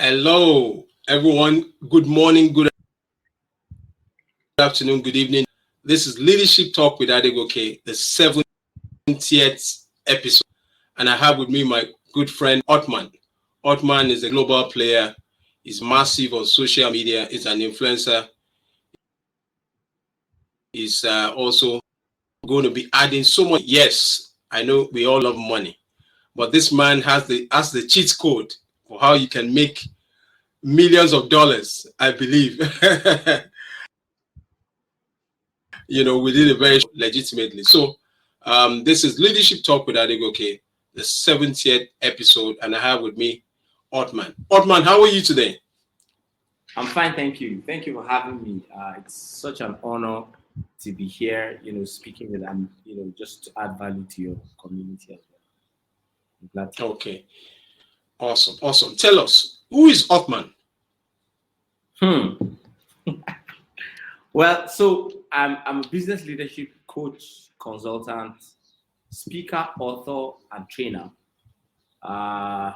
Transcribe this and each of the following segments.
Hello, everyone. Good morning, good afternoon, good evening. This is Leadership Talk with Adegoke, the 70th episode. And I have with me my good friend, Othman. Othman is a global player. He's massive on social media. He's an influencer. He's also going to be adding so much. Yes, I know we all love money, but this man has the cheat code for how you can make millions of dollars, I believe. Within a very legitimately. So this is Leadership Talk with Adegoke, the 70th episode, and I have with me Othman. Othman, how are you today? I'm fine, thank you. Thank you for having me. It's such an honor to be here, speaking with and just to add value to your community as well. I'm glad to. Okay. Awesome. Tell us, who is Othman? Well, so I'm a business leadership coach, consultant, speaker, author, and trainer. But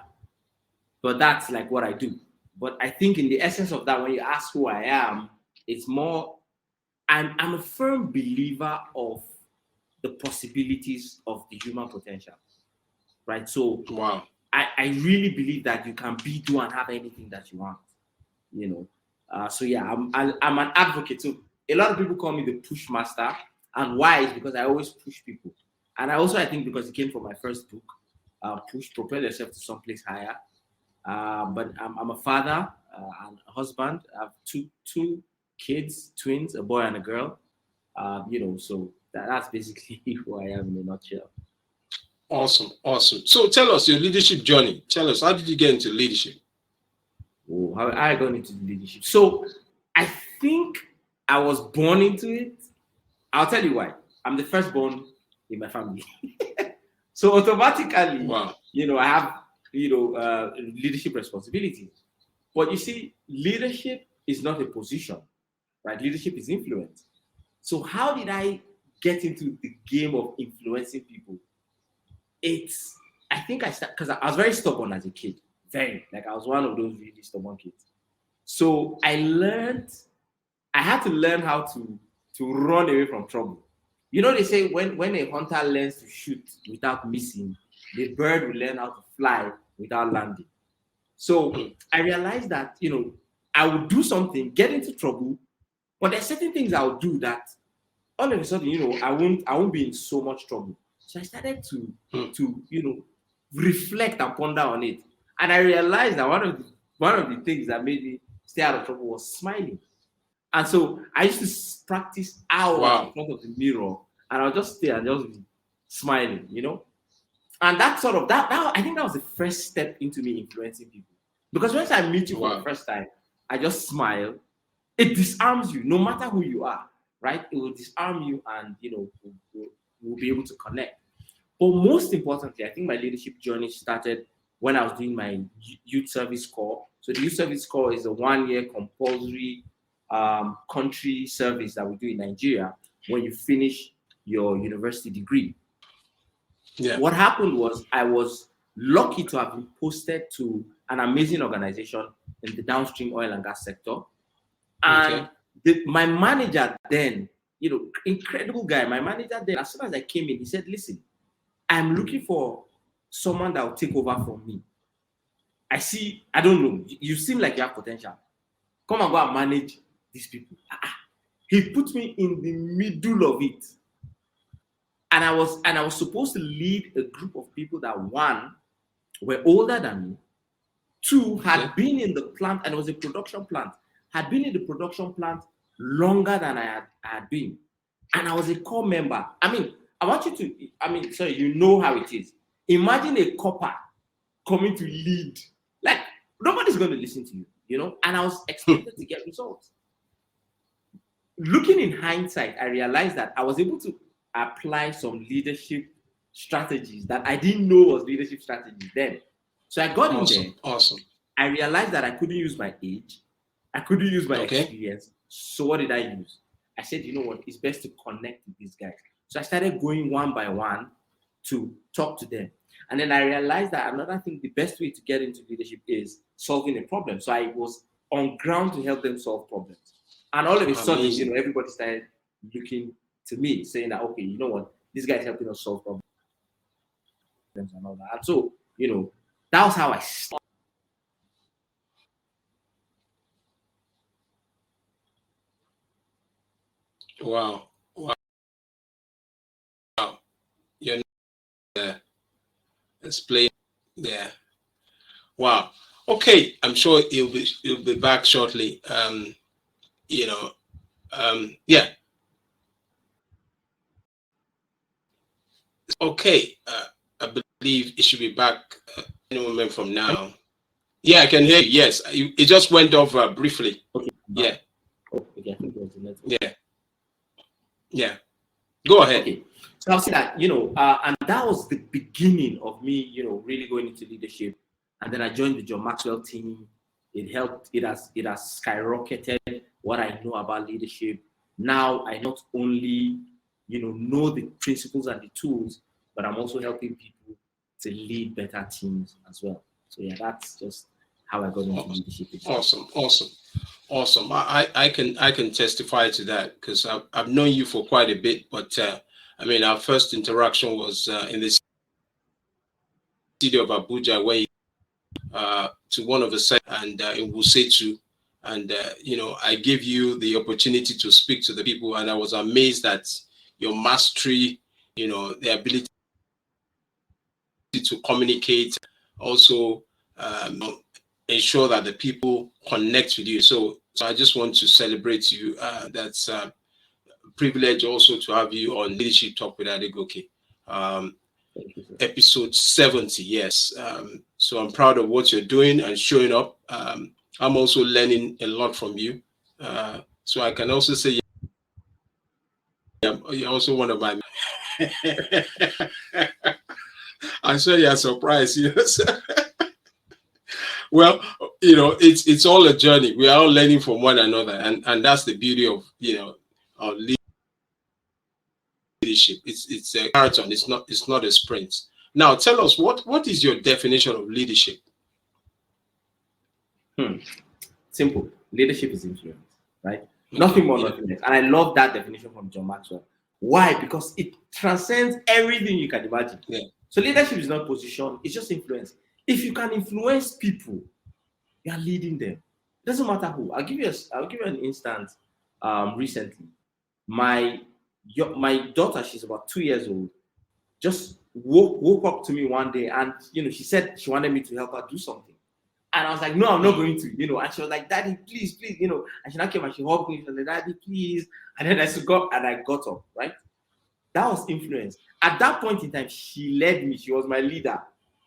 that's like what I do. But I think in the essence of that, when you ask who I am, it's more, I'm a firm believer of the possibilities of the human potential, right? So Wow. I really believe that you can be, do, and have anything that you want, So yeah, I'm an advocate. So a lot of people call me the push master, and why is because I always push people, and I think because it came from my first book, Push, Propel Yourself to Someplace Higher. But I'm a father and a husband. I have two kids, twins, a boy and a girl. So that's basically who I am in a nutshell. Awesome. So tell us your leadership journey. Tell us, how did you get into leadership? Oh, how I got into leadership. So I think I was born into it. I'll tell you why. I'm the firstborn in my family. So automatically, Wow. I have, leadership responsibilities. But you see, leadership is not a position, right? Leadership is influence. So how did I get into the game of influencing people? I think I started because I was very stubborn as a kid. I was one of those really stubborn kids. So I had to learn how to run away from trouble. They say when a hunter learns to shoot without missing, the bird will learn how to fly without landing. So I realized that, I would do something, get into trouble, but there's certain things I would do that all of a sudden, I won't be in so much trouble. So I started to reflect and ponder on it. And I realized that one of the things that made me stay out of trouble was smiling. And so I used to practice hours in front of the mirror, and I'll just stay and just be smiling, And that I think that was the first step into me influencing people. Because once I meet you for the first time, I just smile. It disarms you, no matter who you are, right? It will disarm you, and we'll be able to connect. But most importantly, I think my leadership journey started when I was doing my youth service corps. So the youth service corps is a 1-year compulsory country service that we do in Nigeria when you finish your university degree. Yeah. What happened was I was lucky to have been posted to an amazing organization in the downstream oil and gas sector. And my manager then, incredible guy, my manager then, as soon as I came in, he said, listen, I'm looking for someone that will take over from me. I don't know, you seem like you have potential. Come and go and manage these people. He put me in the middle of it. And I was supposed to lead a group of people that, one, were older than me, two, had been in the plant, and it was a production plant, had been in the production plant longer than I had been. And I was a core member. I want you to, you know how it is. Imagine a copper coming to lead. Like, nobody's going to listen to you, And I was expected to get results. Looking in hindsight, I realized that I was able to apply some leadership strategies that I didn't know was leadership strategies then. So I got in there. Awesome. I realized that I couldn't use my age. I couldn't use my experience. So what did I use? I said, you know what? It's best to connect with these guys. So I started going one by one to talk to them. And then I realized that another thing, the best way to get into leadership is solving a problem. So I was on ground to help them solve problems. And all of a sudden, Amazing. everybody started looking to me, saying that, okay, you know what, this guy's helping us solve problems and all that. And so, that was how I started. Wow. Wow. You're there. Let's play there. Wow. Okay. I'm sure he'll be back shortly. Yeah. Okay. I believe it should be back any moment from now. Yeah, I can hear you. Yes. It just went off briefly. Okay. Yeah. Oh, okay. I think it was the network. Yeah. Yeah. Go ahead. Okay. So I'll say that, and that was the beginning of me, really going into leadership. And then I joined the John Maxwell team. It helped. It has skyrocketed what I know about leadership. Now I not only, know the principles and the tools, but I'm also helping people to lead better teams as well. So yeah, that's just how I got into leadership. Awesome. I can testify to that because I've known you for quite a bit, but our first interaction was in the city of Abuja, where to one of the sites and in Wusetu, and I gave you the opportunity to speak to the people, and I was amazed at your mastery, the ability to communicate, also ensure that the people connect with you. So I just want to celebrate you. That's a privilege also to have you on Leadership Talk with Adegoke. Episode 70, yes. So I'm proud of what you're doing and showing up. I'm also learning a lot from you. So I can also say you're also one of my I'm sure you're surprised. Well, it's all a journey. We are all learning from one another, and that's the beauty of our leadership. It's a marathon. It's not a sprint. Now, tell us what is your definition of leadership? Simple. Leadership is influence, right? Nothing more, nothing less. And I love that definition from John Maxwell. Why? Because it transcends everything you can imagine. Yeah. So leadership is not position, it's just influence. If you can influence people, you are leading them. It doesn't matter who. I'll give you an instance. Recently, my daughter, she's about 2 years old, just woke up to me one day, and she said she wanted me to help her do something. And I was like, no, I'm not going to, and she was like, Daddy, please, and she now came and she hugged me, she was like, Daddy, please. And then I got up, right? That was influence. At that point in time, she led me, she was my leader,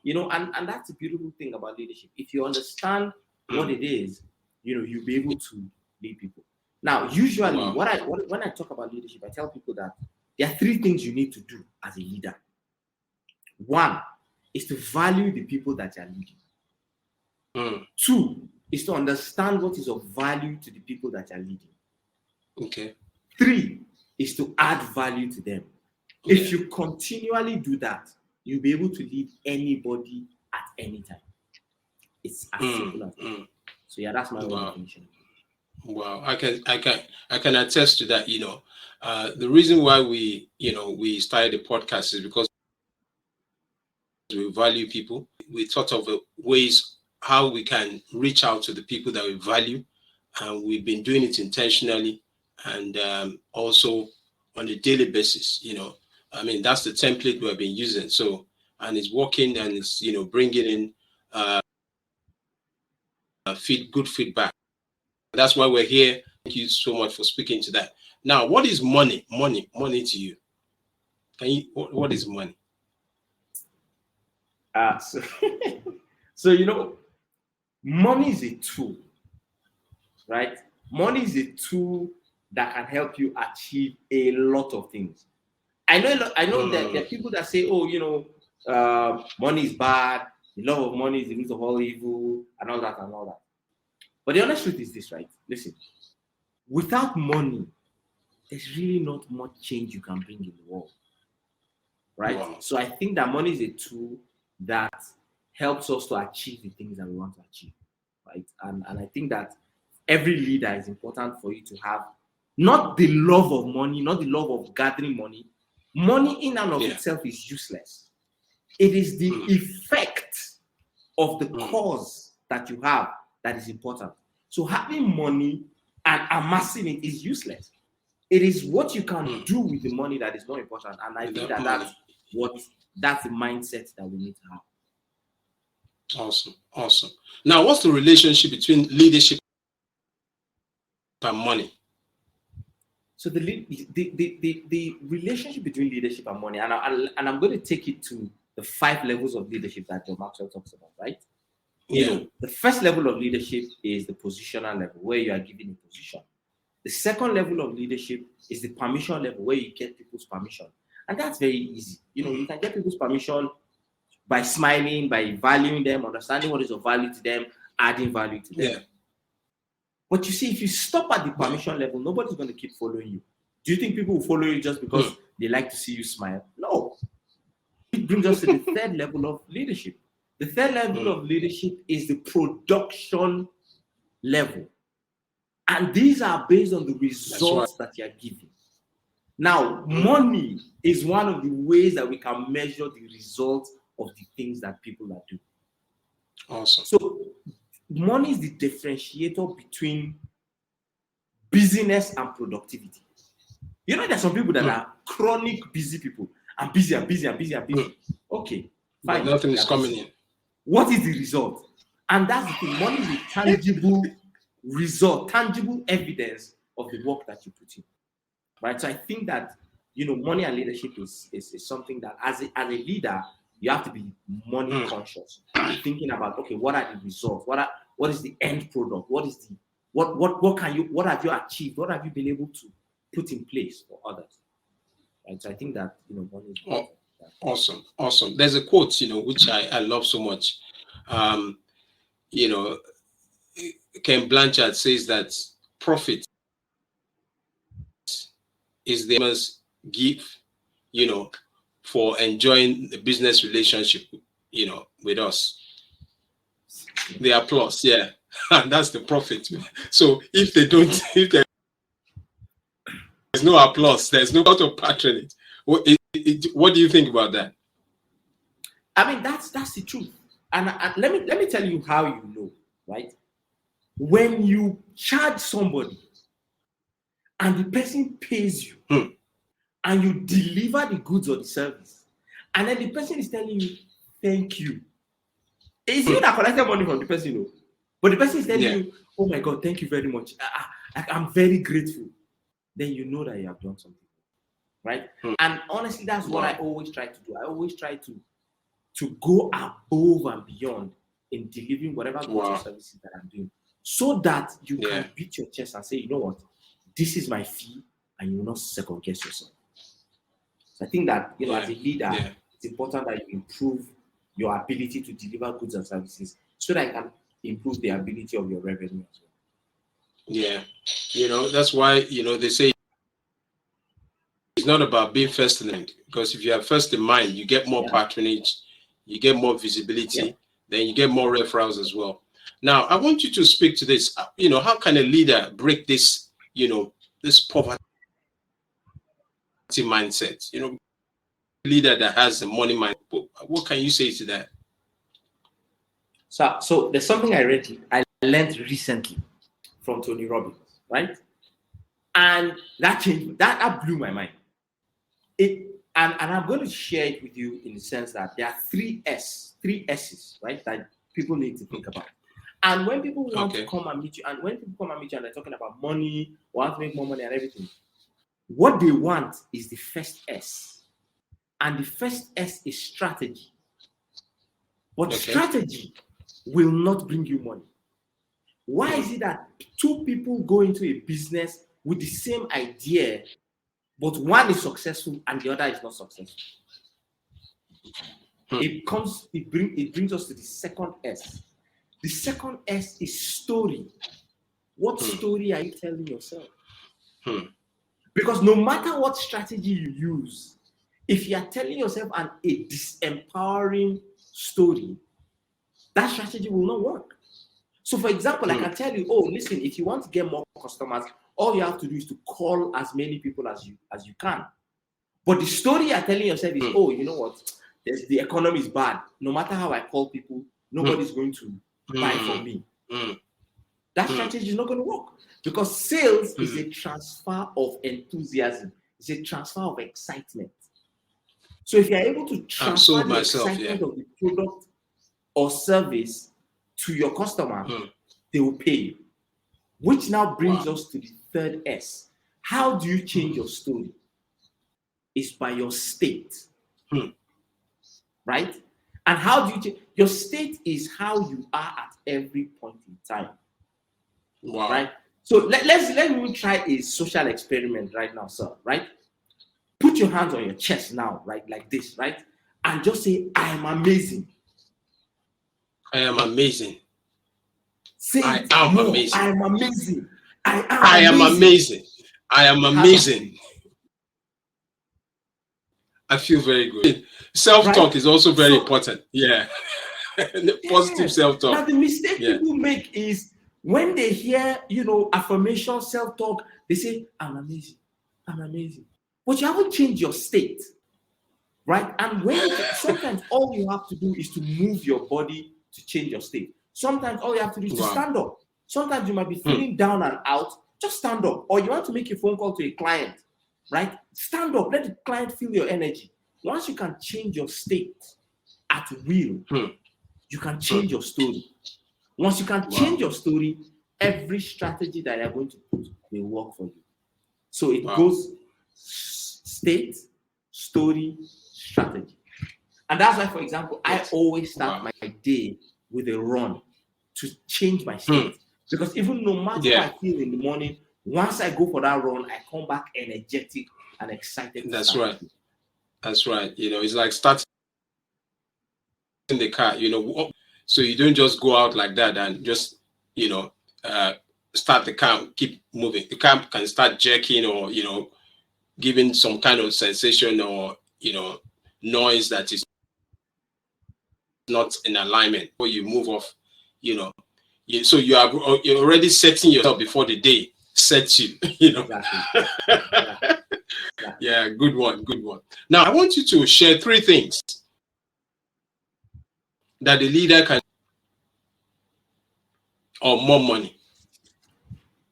and that's a beautiful thing about leadership. If you understand what it is, you'll be able to lead people. Now, usually, when I talk about leadership, I tell people that there are 3 things you need to do as a leader. 1 is to value the people that you're leading. 2 is to understand what is of value to the people that you're leading. Okay. 3 is to add value to them. Yeah. If you continually do that, you'll be able to lead anybody at any time. It's as simple as that. So yeah, that's my own definition. Wow, I can attest to that. The reason why we started the podcast is because we value people. We thought of ways how we can reach out to the people that we value, and we've been doing it intentionally and also on a daily basis. That's the template we've been using. So, and it's working, and it's bringing in good feedback. That's why we're here. Thank you so much for speaking to that. Now, what is money? Money to you? What is money? So money is a tool, right? Money is a tool that can help you achieve a lot of things. I know that there are people that say, money is bad, the love of money is the root of all evil, and all that. But the honest truth is this, right? Listen, without money, there's really not much change you can bring in the world, right? Wow. So I think that money is a tool that helps us to achieve the things that we want to achieve. right? And I think that every leader is important for you to have not the love of money, not the love of gathering money. Money in and of itself is useless. It is the effect of the cause that you have that is important. So having money and amassing it is useless. It is what you can do with the money that is more important. And I think that's the mindset that we need to have. Awesome. Now, what's the relationship between leadership and money? So the relationship between leadership and money, and I'm going to take it to the 5 levels of leadership that John Maxwell talks about, right? You know, the first level of leadership is the positional level, where you are given a position. The second level of leadership is the permission level, where you get people's permission. And that's very easy. You know, you can get people's permission by smiling, by valuing them, understanding what is of value to them, adding value to them. But you see, if you stop at the permission level, nobody's going to keep following you. Do you think people will follow you just because they like to see you smile? No. It brings us to the third level of leadership. The third level of leadership is the production level. And these are based on the results that you are giving. Now, money is one of the ways that we can measure the results of the things that people are doing. Awesome. So, money is the differentiator between busyness and productivity. You know, there's some people that are chronic busy people. I'm busy. Okay, fine. But nothing is coming in. What is the result? And that's the thing. Money is a tangible result, tangible evidence of the work that you put in. Right? So I think that, you know, money and leadership is something that as a leader, you have to be money conscious. Thinking about, okay, what are the results? What is the end product? What have you achieved? What have you been able to put in place for others? And so I think that, you know, money is important. Awesome. There's a quote, you know, which I love so much. You know, Ken Blanchard says that profit is the most gift, you know, for enjoying the business relationship, you know, with us. The applause, and that's the profit. So if there's no applause, there's no out of patronage. What do you think about that? I mean, that's the truth. And let me tell you how you know, right? When you charge somebody and the person pays you and you deliver the goods or the service, and then the person is telling you, thank you. It's you that collected money from the person, you know. But the person is telling you, oh my God, thank you very much. I'm very grateful. Then you know that you have done something, right? And honestly, that's what I always try to do. I always try to go above and beyond in delivering whatever goods or services that I'm doing, so that you can beat your chest and say, you know what, this is my fee, and you will not second guess yourself. So I think that, you know, as a leader, it's important that you improve your ability to deliver goods and services so that you can improve the ability of your revenue as well. Yeah, you know, that's why, you know, they say it's not about being first in mind, because if you are first in mind, you get more patronage, you get more visibility, then you get more referrals as well. Now, I want you to speak to this. You know, how can a leader break this, you know, this poverty mindset? You know, a leader that has the money mindset. What can you say to that? So there's something I learned recently from Tony Robbins, right? And that blew my mind. And I'm going to share it with you in the sense that there are three S's, right, that people need to think about. And when people want to come and meet you, and when people come and meet you and they're talking about money, want to make more money and everything, what they want is the first S. And the first S is strategy. But strategy will not bring you money. Why is it that two people go into a business with the same idea, but one is successful and the other is not successful? It brings us to the second S. The second S is story. What story are you telling yourself? Because no matter what strategy you use, if you are telling yourself a disempowering story, that strategy will not work. So, for example, I can tell you, oh, listen, if you want to get more customers, all you have to do is to call as many people as you can. But the story you're telling yourself is, oh, you know what? The economy is bad. No matter how I call people, nobody's going to buy from me. That strategy is not going to work, because sales is a transfer of enthusiasm. It's a transfer of excitement. So if you're able to transfer the excitement of the product or service to your customer, they will pay you. Which now brings us to the third S. How do you change your story? It's by your state. Right? And how do you change? Your state is how you are at every point in time. Wow. Right? So let me try a social experiment right now, sir. Right? Put your hands on your chest now, right? Like this, right? And just say, I am amazing. I am amazing. Say I am amazing. I am amazing. I am amazing. I am amazing. I feel very good. Self-talk is also very important. Yeah. Positive self-talk. Now the mistake people make is when they hear, affirmation, self-talk, they say, I'm amazing. I'm amazing. But you haven't changed your state. Right? And sometimes all you have to do is to move your body to change your state. Sometimes all you have to do is to stand up. Sometimes you might be feeling down and out. Just stand up. Or you want to make a phone call to a client, right? Stand up. Let the client feel your energy. Once you can change your state at will, you can change your story. Once you can change your story, every strategy that you're going to put will work for you. So it goes state, story, strategy. And that's why, for example, I always start my day with a run to change my state. Because even no matter how I feel in the morning, once I go for that run, I come back energetic and excited. That's right. That's right. It's like starting the car, so you don't just go out like that and just, start the car, keep moving. The car can start jerking or, giving some kind of sensation or, noise that is not in alignment, or you move off, so you're already setting yourself before the day sets you, Exactly. Yeah, good one. Now I want you to share 3 things that the leader can or more money.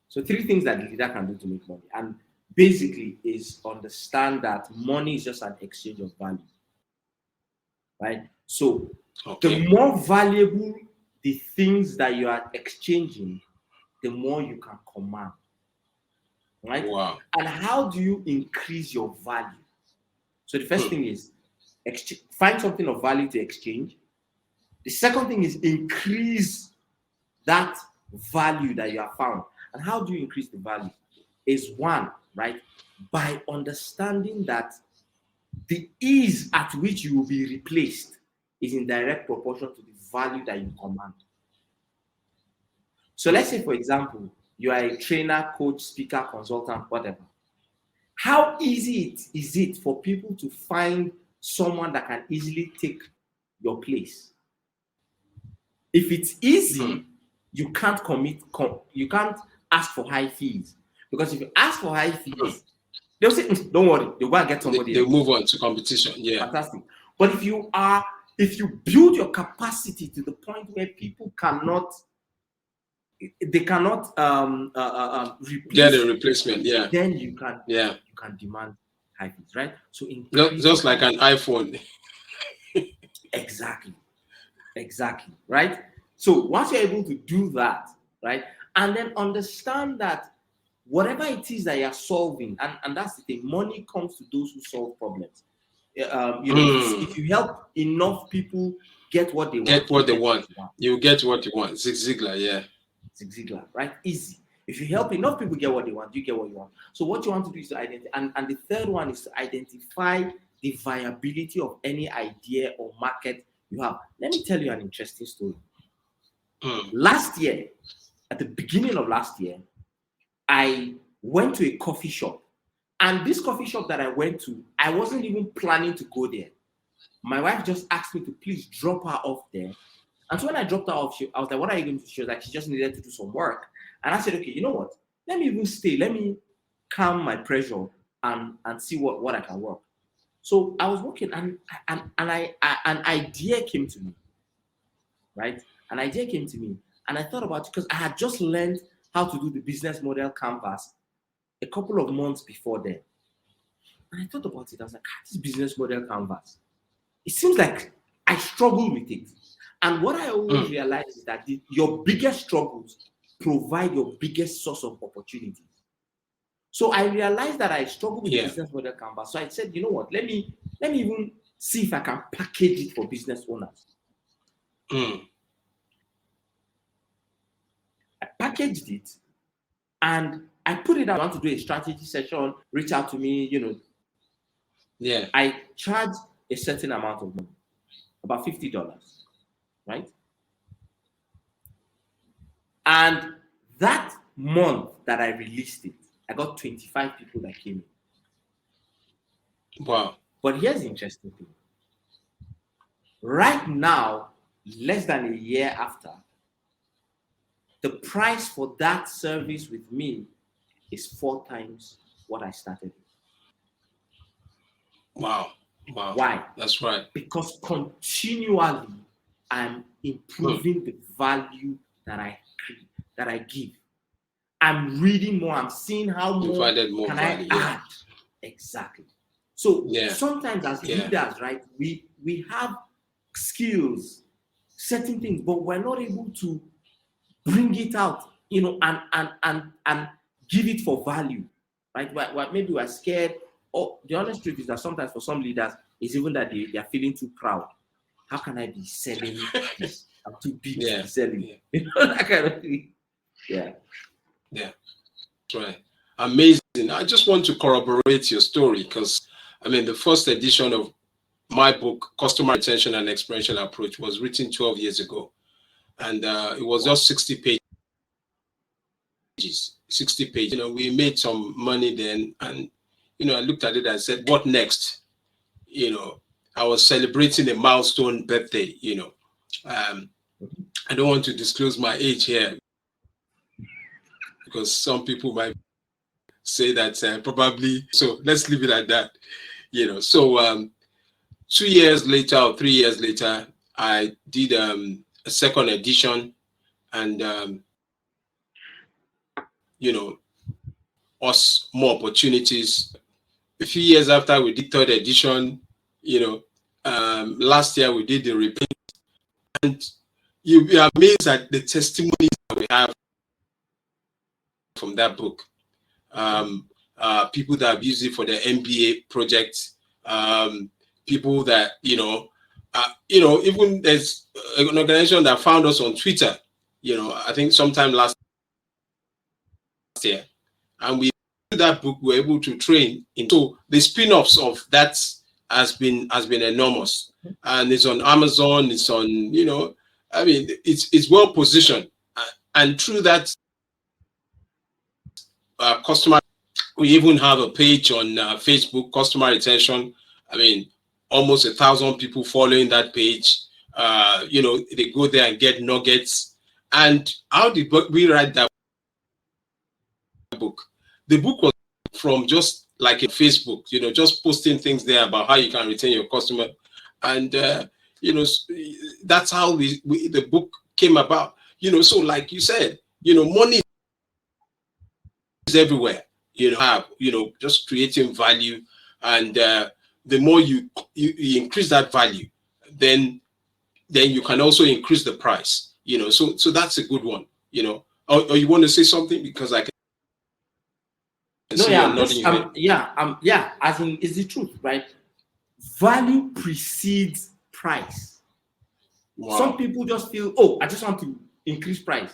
So 3 things that the leader can do to make money, and basically is understand that money is just an exchange of value, right? So the more valuable the things that you are exchanging, the more you can command, right? Wow. And how do you increase your value? So the first thing is find something of value to exchange. The second thing is increase that value that you have found. And how do you increase the value? Is one, right? By understanding that the ease at which you will be replaced is in direct proportion to the value that you command. So let's say, for example, you are a trainer, coach, speaker, consultant, whatever. How easy is it for people to find someone that can easily take your place? If it's easy, you can't you can't ask for high fees. Because if you ask for high fees, they'll say, don't worry, they'll go and get somebody They'll else. move on to competition. Yeah. Fantastic. But if you build your capacity to the point where people cannot get a replacement, then you can demand high fees, right? So just like an iPhone. Exactly, right? So once you're able to do that, right, and then understand that whatever it is that you're solving, and that's the thing, money comes to those who solve problems. If you help enough people get what they want, you get what you want. Zig Ziglar, Zig Ziglar, right? Easy. If you help enough people get what they want, you get what you want. So what you want to do is to identify, and the third one is to identify the viability of any idea or market you have. Let me tell you an interesting story. Last year, at the beginning of last year, I went to a coffee shop. And this coffee shop that I went to, I wasn't even planning to go there. My wife just asked me to please drop her off there And so when I dropped her off, I was like, what are you going to do? She was like, she just needed to do some work. And I said, okay, you know what? Let me even stay. Let me calm my pressure and see what I can work. So I was working, and an idea came to me, right? An idea came to me, and I thought about it because I had just learned how to do the business model canvas a couple of months before then. And I thought about it. I was like, this business model canvas, it seems like I struggle with it. And what I always realize is that your biggest struggles provide your biggest source of opportunities. So I realized that I struggled with the business model canvas. So I said, you know what? Let me even see if I can package it for business owners. I packaged it and I put it out. I want to do a strategy session, reach out to me, you know. Yeah. I charge a certain amount of money, about $50, right? And that month that I released it, I got 25 people that came in. Wow. But here's the interesting thing. Right now, less than a year after, the price for that service with me is 4 times what I started with. Wow. Wow. Why? That's right. Because continually I'm improving the value that I give. I'm reading more. I'm seeing how more can value, I add. Exactly. So sometimes as leaders, right, we have skills, certain things, but we're not able to bring it out, you know, and give it for value, right? Maybe we're scared. Or the honest truth is that sometimes for some leaders, it's even that they are feeling too proud. How can I be selling this? I'm too big to be selling. Yeah. You know, that kind of thing. Yeah. Yeah. That's right. Amazing. I just want to corroborate your story because, I mean, the first edition of my book, Customer Retention and Experiential Approach, was written 12 years ago. And it was just 60 pages. 60 pages. You know, we made some money then. And, you know, I looked at it and said, what next? You know, I was celebrating a milestone birthday, you know. I don't want to disclose my age here because some people might say that probably, so let's leave it at that, you know. So 2 years later or 3 years later, I did a second edition and, you know, us more opportunities. A few years after we did third edition, you know, last year we did the reprint, and you'll be amazed at the testimonies that we have from that book. People that have used it for their MBA projects, people that, you know, even there's an organization that found us on Twitter, you know, I think sometime last year, and we that book we're able to train in. So the spin-offs of that has been enormous, and it's on Amazon. It's on, you know, I mean, it's well positioned, and through that customer, we even have a page on Facebook, Customer Retention. I mean, almost 1,000 people following that page. You know, they go there and get nuggets. And how did we write that book? The book was from just like a Facebook, you know, just posting things there about how you can retain your customer. And, you know, that's how the book came about. You know, so like you said, you know, money is everywhere. You know, just creating value. And the more you increase that value, then you can also increase the price. You know, so that's a good one. You know, or you want to say something, because I can. No, yeah, as in, it's the truth, right? Value precedes price. Wow. Some people just feel, oh, I just want to increase price.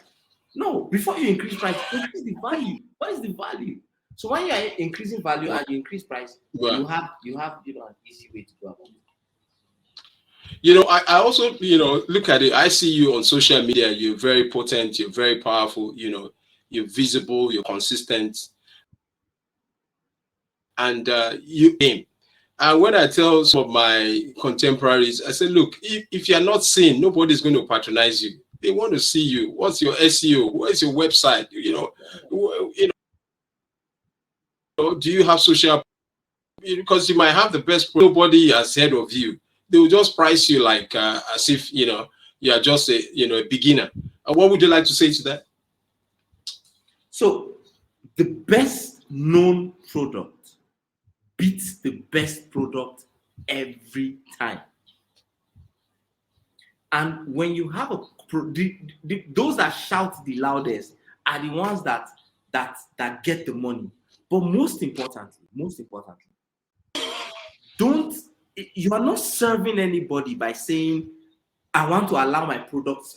No, before you increase price, increase the value. What is the value? So when you are increasing value and you increase price, you have you know, an easy way to go about it. You know, I also, you know, look at it. I see you on social media. You're very potent. You're very powerful. You know, you're visible. You're consistent. And you aim. And when I tell some of my contemporaries, I say, look, if you're not seen, nobody's going to patronize you. They want to see you. What's your SEO? Where's your website? Do you have social? Because you might have the best, nobody ahead of you. They will just price you like as if you are just a beginner. What would you like to say to that? So the best known product beats the best product every time. And when you have those that shout the loudest are the ones that get the money. But most importantly, you are not serving anybody by saying, I want to allow my product to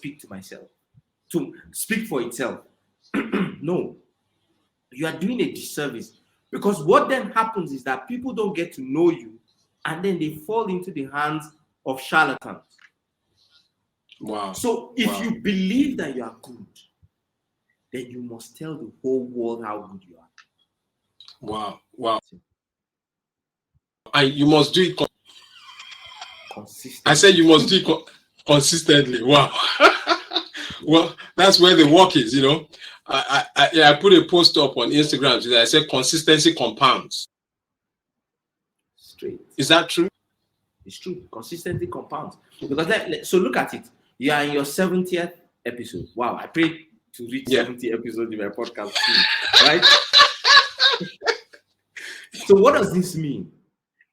speak for itself. No, you are doing a disservice, because what then happens is that people don't get to know you, and then they fall into the hands of charlatans. Wow. So if you believe that you are good, then you must tell the whole world how good you are. Wow. And you must do it consistently. I said you must do it consistently. Wow. Well, that's where the work is, I put a post up on Instagram today. I said consistency compounds. Straight. Is that true? It's true. Consistency compounds. Because so look at it. You are in your 70th episode. Wow, I prayed to reach 70 episodes in my podcast soon, right? So what does this mean?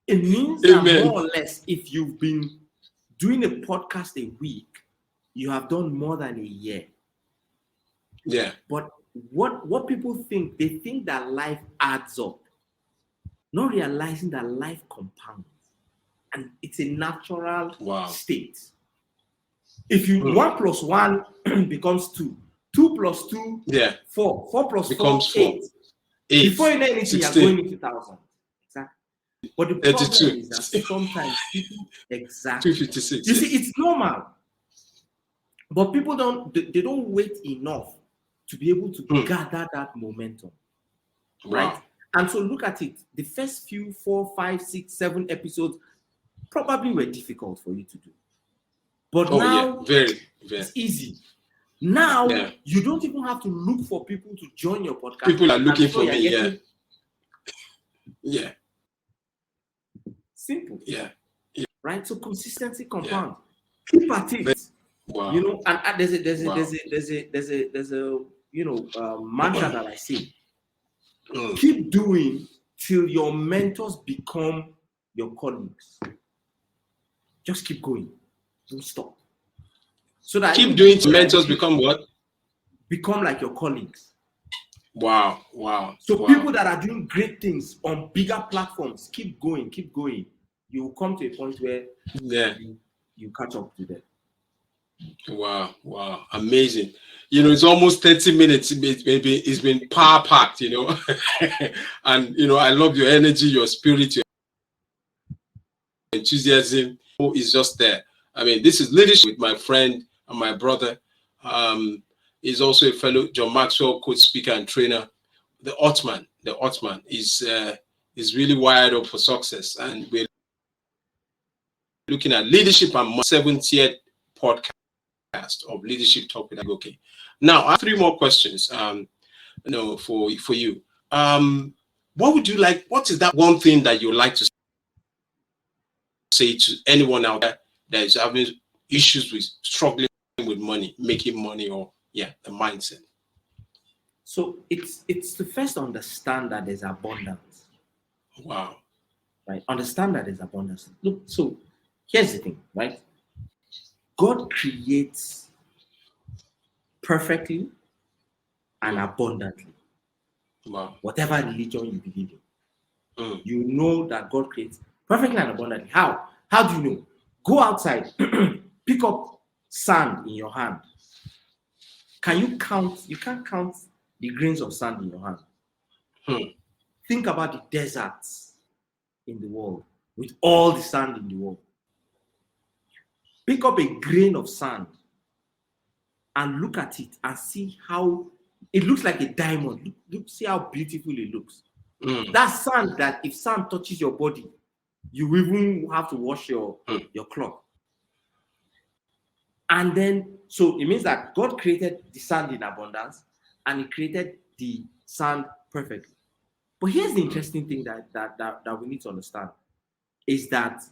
It means that more or less, if you've been doing a podcast a week, you have done more than a year. Yeah. But what people think, they think that life adds up, not realizing that life compounds. And it's a natural state. If you 1 + 1 becomes 2, 2 + 2, 4, 4 + becomes 4, 8. Before you know anything, you're going into thousands. Exactly. But the problem is that sometimes people 256. You see, it's normal. But people don't wait enough to be able to gather that momentum. Right? Wow. And so look at it. The first few 4, 5, 6, 7 episodes probably were difficult for you to do. But now very. It's easy. Now you don't even have to look for people to join your podcast. People are looking for me. Yeah. Simple. Yeah. Right. So consistency compounds. Keep at it. Wow. And there's a mantra that I say. Keep doing till your mentors become your colleagues. Just keep going. Don't stop. So that keep doing till mentors become what? Become like your colleagues. Wow. So people that are doing great things on bigger platforms, keep going. You will come to a point where you catch up to them. Wow. Amazing. It's almost 30 minutes. It's been power packed, and I love your energy, your spirit, your enthusiasm is just there. I mean, this is leadership with my friend and my brother. He's also a fellow John Maxwell coach, speaker, and trainer. The Otman is really wired up for success, and we're looking at leadership and 70th podcast of Leadership Talk with Adegoke. Now, I have 3 more questions. For you. What would you like? What is that one thing that you would like to say to anyone out there that is having issues with struggling with money, making money, or the mindset? So it's to first understand that there's abundance. Wow. Right? Understand that there's abundance. Look, so here's the thing, right? God creates perfectly and abundantly. Wow. Whatever religion you believe in. You know that God creates perfectly and abundantly. How? How do you know? Go outside, pick up sand in your hand. Can you count? You can't count the grains of sand in your hand. Think about the deserts in the world with all the sand in the world. Pick up a grain of sand and look at it and see how it looks like a diamond. Look, see how beautiful it looks. That sand, that if sand touches your body, You even have to wash your cloth. And then, so it means that God created the sand in abundance and he created the sand perfectly. But here's the interesting thing that we need to understand is that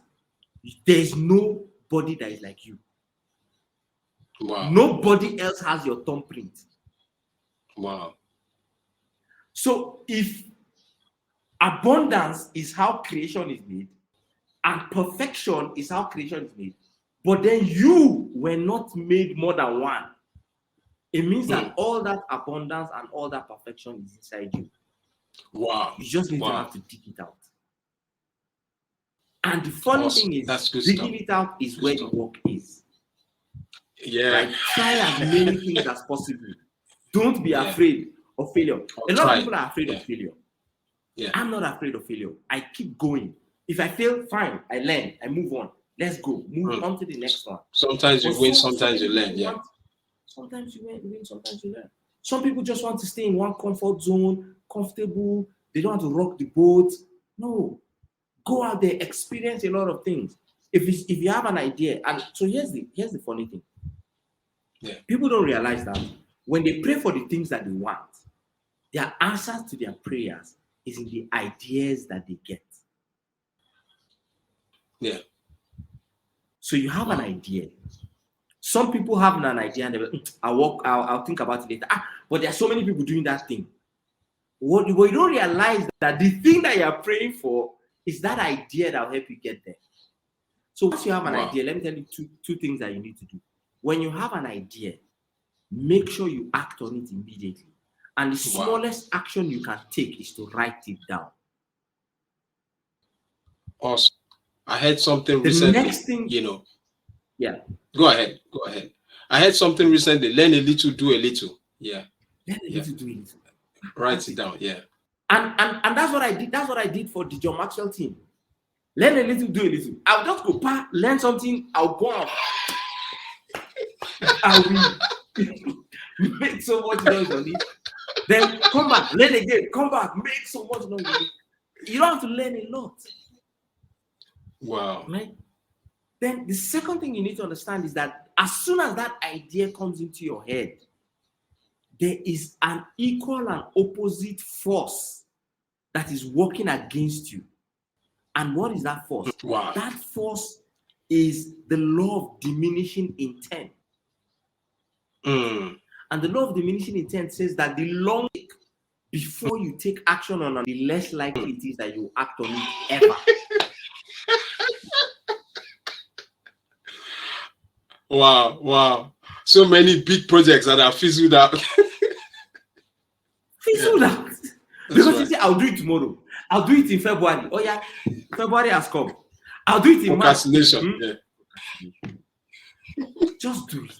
there's nobody that is like you. Wow. Nobody else has your thumbprint. Wow. So if abundance is how creation is made and perfection is how creation is made, but then you were not made more than one, it means that all that abundance and all that perfection is inside you. Wow. You just need to have to dig it out. And the funny thing is, digging it out is where the work is. Yeah. Right? Try as many things as possible. Don't be afraid of failure. A lot of people are afraid of failure. Yeah. I'm not afraid of failure. I keep going. If I fail, fine. I learn. I move on. Let's go. Move on to the next one. Sometimes you win, sometimes you learn. Yeah. Sometimes you win, sometimes you learn. Some people just want to stay in one comfort zone, comfortable. They don't want to rock the boat. No. Go out there, experience a lot of things. If you have an idea, and so here's the funny thing. Yeah. People don't realize that when they pray for the things that they want, their answers to their prayers is in the ideas that they get. Yeah. So you have an idea. Some people have an idea and they're like, I'll think about it later. But there are so many people doing that thing. What you don't realize that the thing that you're praying for is that idea that will help you get there. So once you have an idea, let me tell you two things that you need to do. When you have an idea, make sure you act on it immediately. And the smallest action you can take is to write it down. Awesome. I had something recently. Next thing, yeah. Go ahead. I had something recently. Learn a little, do a little. Yeah. Learn a little, do a little. Write it down. Yeah. And that's what I did. That's what I did for the John Maxwell team. Learn a little, do a little. I'll just go learn something. I'll go out. I will make so much noise on it. Then come back, learn again. Come back, make so much noise on it. You don't have to learn a lot. Wow. Right? Then the second thing you need to understand is that as soon as that idea comes into your head, there is an equal and opposite force that is working against you. And what is that force? Wow. That force is the law of diminishing intent. And the law of diminishing intent says that the longer before you take action on it, the less likely it is that you act on it ever. Wow. So many big projects that are fizzled out. Fizzled out. Because you say, I'll do it tomorrow. I'll do it in February. Oh yeah, February has come. I'll do it in March. Yeah. Just do it.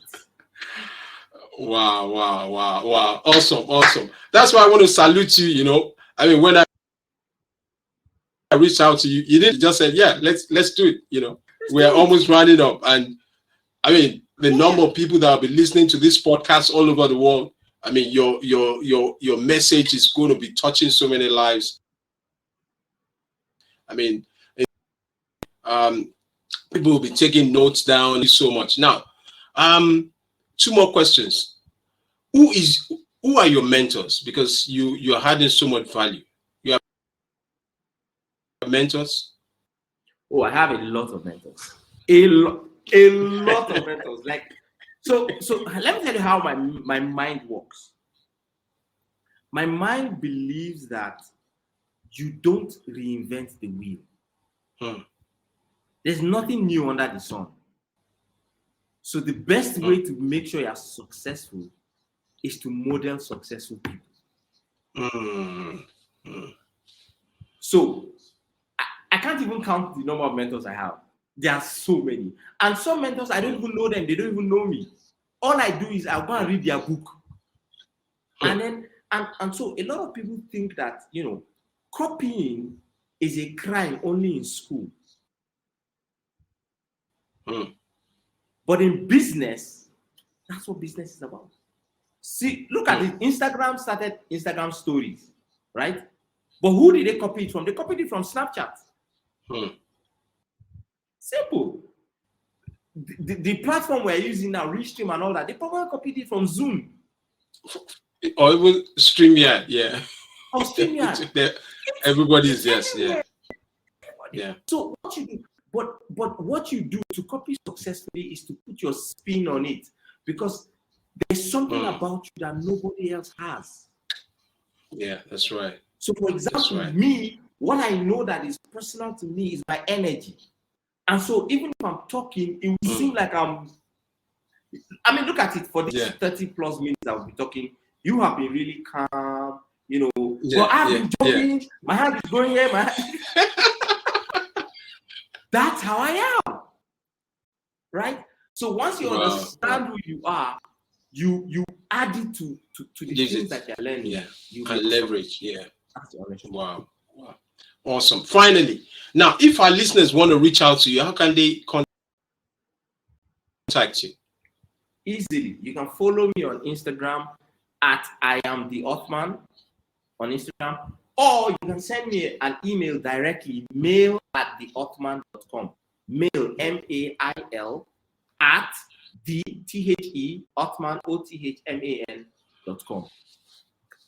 Wow. Awesome. That's why I want to salute you, I mean, when I reached out to you, you didn't just say, yeah, let's do it, We're almost running up. And I mean, the number of people that will be listening to this podcast all over the world, I mean, your message is going to be touching so many lives. I mean, people will be taking notes down so much. Now, two more questions. Who are your mentors? Because you're adding so much value. You have mentors? Oh, I have a lot of mentors. A lot of mentors. Like, so let me tell you how my mind works. My mind believes that you don't reinvent the wheel. There's nothing new under the sun. So the best way to make sure you're successful is to model successful people. So I can't even count the number of mentors I have. There are so many. And some mentors, I don't even know them. They don't even know me. All I do is I'll go and read their book. And then, and so a lot of people think that, copying is a crime only in school. But in business, that's what business is about. See, look at it. Instagram started Instagram stories, right? But who did they copy it from? They copied it from Snapchat. Simple. The platform we're using now, Restream and all that, they probably copied it from Zoom. Or even StreamYard, yeah. Or StreamYard. Everybody's, yes, yeah. Yeah. So what you do, but what you do to copy successfully is to put your spin on it, because there's something about you that nobody else has. Yeah, that's right. So for example, me, what I know that is personal to me is my energy. And so even if I'm talking, it will seem like I mean, look at it, for these 30 plus minutes I'll be talking, you have been really calm, you know. But I've been joking, my hand is going here, That's how I am. Right? So once you understand who you are, you add it to the things that you're learning. Yeah. And leverage. Yeah. That's the honest. Wow. Awesome. Finally, now if our listeners want to reach out to you, how can they contact you? Easily. You can follow me on Instagram at I am the Othman on Instagram, or you can send me an email directly, mail@theothman.com. Mail, MAIL at the Othman, OTHMAN.com.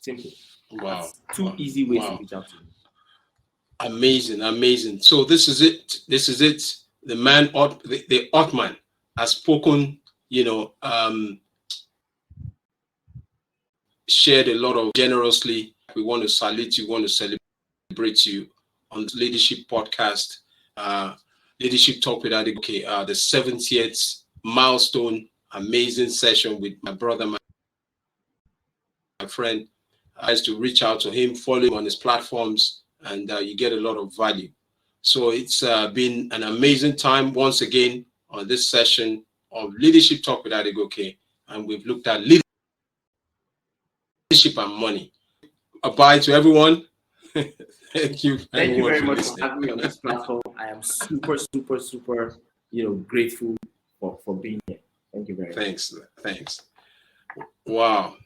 Simple. Wow. That's two easy ways to reach out to me. Amazing. So this is it. The man, the Othman, has spoken, shared a lot of generously. We want to salute you, want to celebrate you on the Leadership Podcast, Leadership Talk with Adegoke, the 70th milestone, amazing session with my brother, my friend. Has to reach out to him, follow him on his platforms, and you get a lot of value. So it's been an amazing time once again on this session of Leadership Talk with Adegoke, and we've looked at leadership and money. Bye to everyone. Thank you very much for having me on this platform. I am super, grateful for being here. Thank you very much. Thanks. Wow.